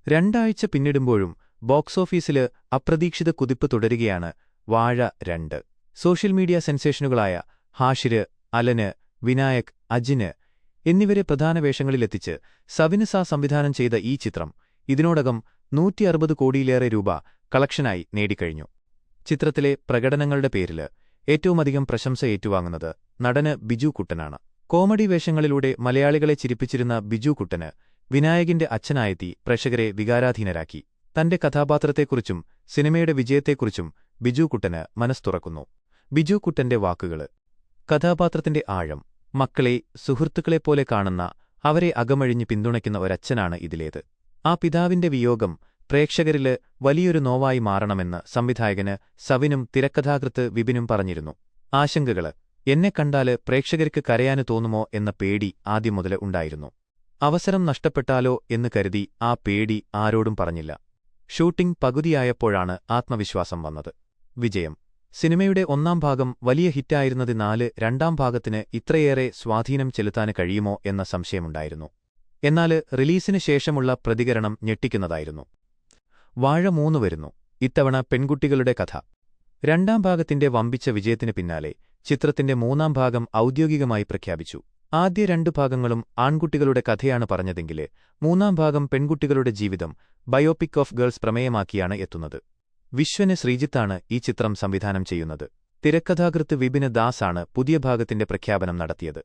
രണ്ടാഴ്ച പിന്നിടുമ്പോഴും ബോക്സ് ഓഫീസില് അപ്രതീക്ഷിത കുതിപ്പ് തുടരുകയാണ് വാഴ 2. സോഷ്യൽ മീഡിയ സെൻസേഷനുകളായ ഹാഷിര്, അലന്, വിനായക്, അജിന് എന്നിവരെ പ്രധാന വേഷങ്ങളിലെത്തിച്ച് സവിന് സംവിധാനം ചെയ്ത ഈ ചിത്രം ഇതിനോടകം 160 കോടിയിലേറെ രൂപ കളക്ഷനായി നേടിക്കഴിഞ്ഞു. ചിത്രത്തിലെ പ്രകടനങ്ങളുടെ പേരില് ഏറ്റവുമധികം പ്രശംസ ഏറ്റുവാങ്ങുന്നത് നടന് ബിജു കുട്ടനാണ്. കോമഡി വേഷങ്ങളിലൂടെ മലയാളികളെ ചിരിപ്പിച്ചിരുന്ന ബിജു കുട്ടന് വിനായകിന്റെ അച്ഛനായെത്തി പ്രേക്ഷകരെ വികാരാധീനരാക്കി. തന്റെ കഥാപാത്രത്തെക്കുറിച്ചും സിനിമയുടെ വിജയത്തെക്കുറിച്ചും ബിജു കുട്ടന് മനസ്തുറക്കുന്നു. ബിജു കുട്ടന്റെ വാക്കുകള്: കഥാപാത്രത്തിന്റെ ആഴം, മക്കളെ സുഹൃത്തുക്കളെപ്പോലെ കാണുന്ന, അവരെ അകമഴിഞ്ഞ് പിന്തുണയ്ക്കുന്ന ഒരച്ഛനാണ് ഇതിലേത്. ആ പിതാവിന്റെ വിയോഗം പ്രേക്ഷകരില് വലിയൊരു നോവായി മാറണമെന്ന് സംവിധായകന് സവിനും തിരക്കഥാകൃത്ത് വിപിനും പറഞ്ഞിരുന്നു. ആശങ്കകള്: എന്നെ കണ്ടാല് പ്രേക്ഷകർക്ക് കരയാന് തോന്നുമോ എന്ന പേടി ആദ്യം മുതല് ഉണ്ടായിരുന്നു. അവസരം നഷ്ടപ്പെട്ടാലോ എന്ന് കരുതി ആ പേടി ആരോടും പറഞ്ഞില്ല. ഷൂട്ടിംഗ് പകുതിയായപ്പോഴാണ് ആത്മവിശ്വാസം വന്നത്. വിജയം: സിനിമയുടെ ഒന്നാം ഭാഗം വലിയ ഹിറ്റായിരുന്നതിനാല് രണ്ടാം ഭാഗത്തിന് ഇത്രയേറെ സ്വാധീനം ചെലുത്താന് കഴിയുമോ എന്ന സംശയമുണ്ടായിരുന്നു. എന്നാല് റിലീസിന് ശേഷമുള്ള പ്രതികരണം ഞെട്ടിക്കുന്നതായിരുന്നു. വാഴ 3 വരുന്നു. ഇത്തവണ പെൺകുട്ടികളുടെ കഥ. രണ്ടാം ഭാഗത്തിന്റെ വമ്പിച്ച വിജയത്തിന് പിന്നാലെ ചിത്രത്തിന്റെ മൂന്നാം ഭാഗം ഔദ്യോഗികമായി പ്രഖ്യാപിച്ചു. ആദ്യ 2 ഭാഗങ്ങളും ആൺകുട്ടികളുടെ കഥയാണ് പറഞ്ഞതെങ്കില് മൂന്നാം ഭാഗം പെൺകുട്ടികളുടെ ജീവിതം ബയോപിക് ഓഫ് ഗേൾസ് പ്രമേയമാക്കിയാണ് എത്തുന്നത്. വിശ്വന് ശ്രീജിത്താണ് ഈ ചിത്രം സംവിധാനം ചെയ്യുന്നത്. തിരക്കഥാകൃത്ത് വിപിന് ദാസാണ് പുതിയ ഭാഗത്തിന്റെ പ്രഖ്യാപനം നടത്തിയത്.